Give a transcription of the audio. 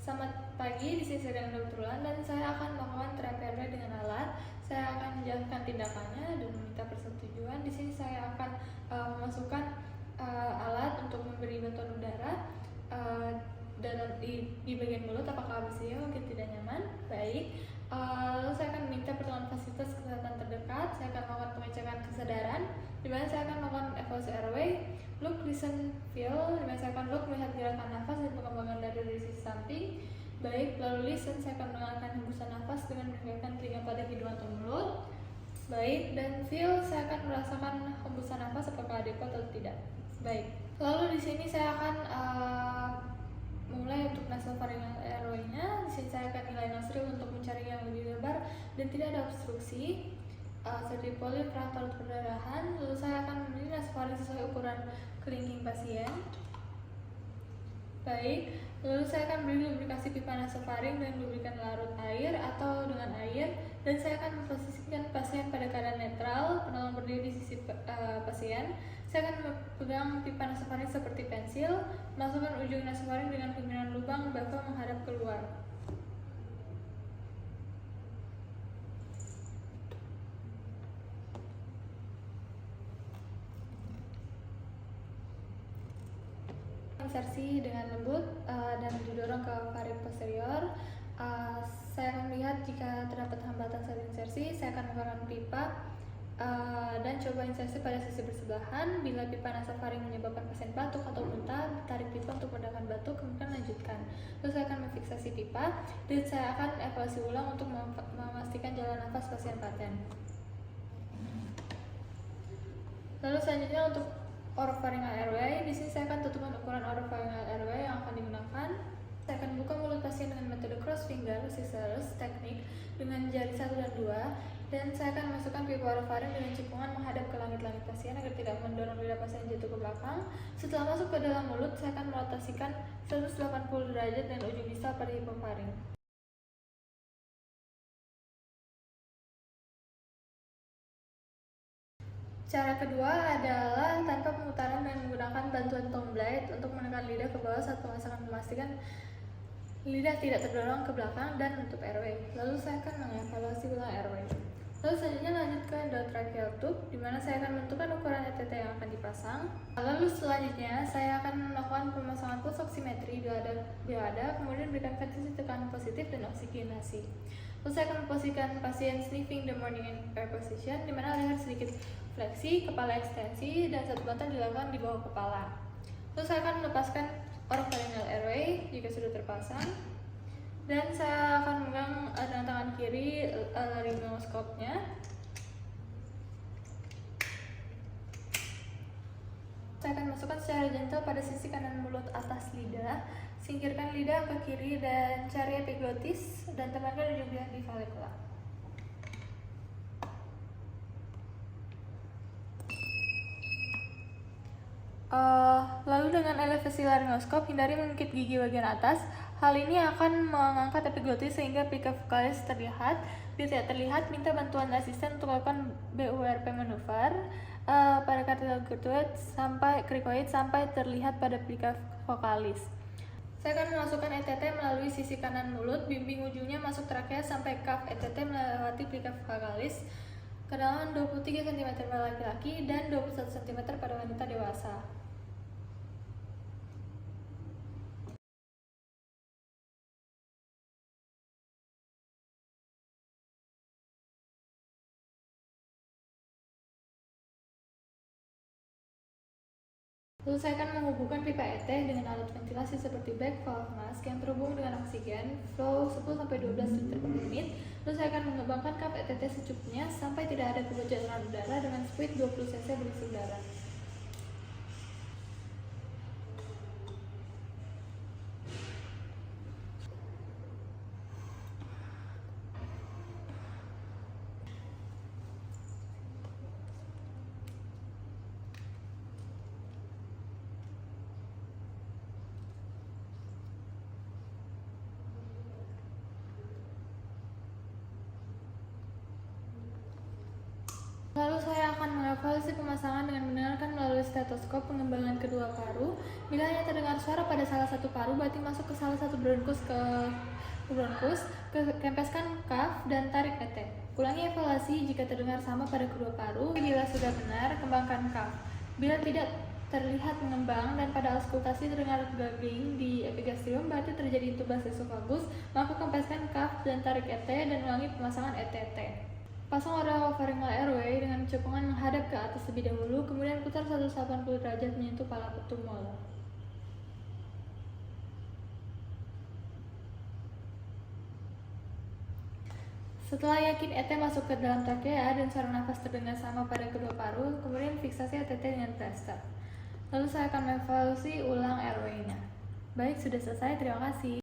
Selamat pagi, di sini saya Dr. Tulan dan saya akan melakukan terapi RW dengan alat. Saya akan menjalankan tindakannya dan meminta persetujuan. Di sini saya akan memasukkan alat untuk memberi bantuan udara di bagian mulut. Apakah hasilnya mungkin tidak nyaman? Baik. Lalu saya akan meminta pertolongan fasilitas kesehatan terdekat. Saya akan melakukan pengecekan kesadaran, di mana saya akan melakukan evaluasi airway, look, listen, feel, di mana saya akan look melihat gerakan nafas dan pengembangan dada dari sisi samping. Baik, lalu listen, saya akan mendengarkan hembusan nafas dengan menggunakan telinga pada hidung atau mulut. Baik, dan feel, saya akan merasakan hembusan nafas apakah adekuat atau tidak. Baik, lalu di sini saya akan mulai untuk nasopharyngeal airway-nya. Di sini saya akan nilai nostril untuk mencari yang lebih lebar dan tidak ada obstruksi. Seperti polip, atau perdarahan. Lalu saya akan memilih nasofaring sesuai ukuran kelingking pasien. Baik, lalu saya akan beri lubrikasi pipa nasofaring dengan lubrikan larut air atau dengan air, dan saya akan memposisikan pasien pada keadaan netral, penolong berdiri di sisi pasien. Saya akan memegang pipa nasofaring seperti pensil, masukkan ujung nasofaring dengan pimpinan lubang bavel menghadap keluar. Insersi dengan lembut dan didorong ke faring posterior. Saya akan melihat jika terdapat hambatan saat insersi. Saya akan menggunakan pipa dan coba insersi pada sisi bersebelahan. Bila pipa nasofaring menyebabkan pasien batuk atau muntah, tarik pipa untuk meredakan batuk, kemudian lanjutkan. Lalu saya akan memfiksasi pipa dan saya akan evaluasi ulang untuk memastikan jalan nafas pasien paten. Lalu selanjutnya untuk oropharyngeal airway, di sini saya akan tentukan ukuran oropharyngeal airway yang akan digunakan. Saya akan buka mulut pasien dengan metode cross finger scissors teknik dengan jari 1 dan 2, dan saya akan masukkan pipa orofaring dengan cekungan menghadap ke langit-langit pasien agar tidak mendorong lidah pasien jatuh ke belakang. Setelah masuk ke dalam mulut, saya akan merotasikan 180 derajat dan ujung distal pada hipofaring. Cara kedua adalah tanpa pemutaran dan menggunakan bantuan tongue blade untuk menekan lidah ke bawah saat pemasangan, memastikan lidah tidak terdorong ke belakang dan menutup airway. Lalu saya akan mengevaluasi ulang airway. Lalu selanjutnya lanjut ke endotracheal tube, di mana saya akan menentukan ukuran ETT yang akan dipasang. Lalu selanjutnya saya akan melakukan pemasangan pulse oximetry bioada, kemudian berikan ventilasi tekanan positif dan oksigenasi. Lalu saya akan memposisikan pasien sniffing the morning air position, di mana leher sedikit fleksi, kepala ekstensi, dan satu bantal dilakukan di bawah kepala. Lalu saya akan melepaskan oropharyngeal airway jika sudah terpasang, dan saya akan memegang dengan tangan kiri laryngoscope-nya. Saya akan masukkan secara gentle pada sisi kanan mulut atas lidah. Singkirkan lidah ke kiri dan cari epiglotis, dan tekankan ujung lidah di valvula. Lalu dengan elevasi laryngoskop, hindari mengungkit gigi bagian atas. Hal ini akan mengangkat epiglotis sehingga plica vocalis terlihat. Bila tidak terlihat, minta bantuan asisten untuk melakukan BURP manuver pada cartilage cricoid sampai terlihat pada plica vocalis. Saya akan memasukkan ETT melalui sisi kanan mulut, bimbing ujungnya masuk trakea sampai cuff ETT melewati plica vocalis. Kedalaman 23 cm pada laki-laki dan 21 cm pada wanita dewasa. Lalu saya akan menghubungkan pipa ET dengan alat ventilasi seperti back valve mask yang terhubung dengan oksigen flow 10-12 liter per menit. Lalu saya akan mengembangkan cup ETT secukupnya sampai tidak ada kebocoran udara dengan speed 20 cc berisi udara. Lalu saya akan mengevaluasi pemasangan dengan mendengarkan melalui stetoskop pengembangan kedua paru. Bila hanya terdengar suara pada salah satu paru, berarti masuk ke salah satu bronkus kempeskan kaf dan tarik ET. Ulangi evaluasi jika terdengar sama pada kedua paru. Bila sudah benar, kembangkan kaf. Bila tidak terlihat mengembang dan pada auskultasi terdengar gagging di epigastrium, berarti terjadi intubasi esofagus, maka kempeskan kaf dan tarik ET dan ulangi pemasangan ETT. Pasang oropharyngeal airway dengan cekungan menghadap ke atas lebih dahulu, kemudian putar 180 derajat menyentuh pala petung molar. Setelah yakin ET masuk ke dalam trakea dan saluran nafas terdengar sama pada kedua paru, kemudian fiksasi ETT dengan plaster. Lalu saya akan mengevaluasi ulang airway-nya. Baik, sudah selesai. Terima kasih.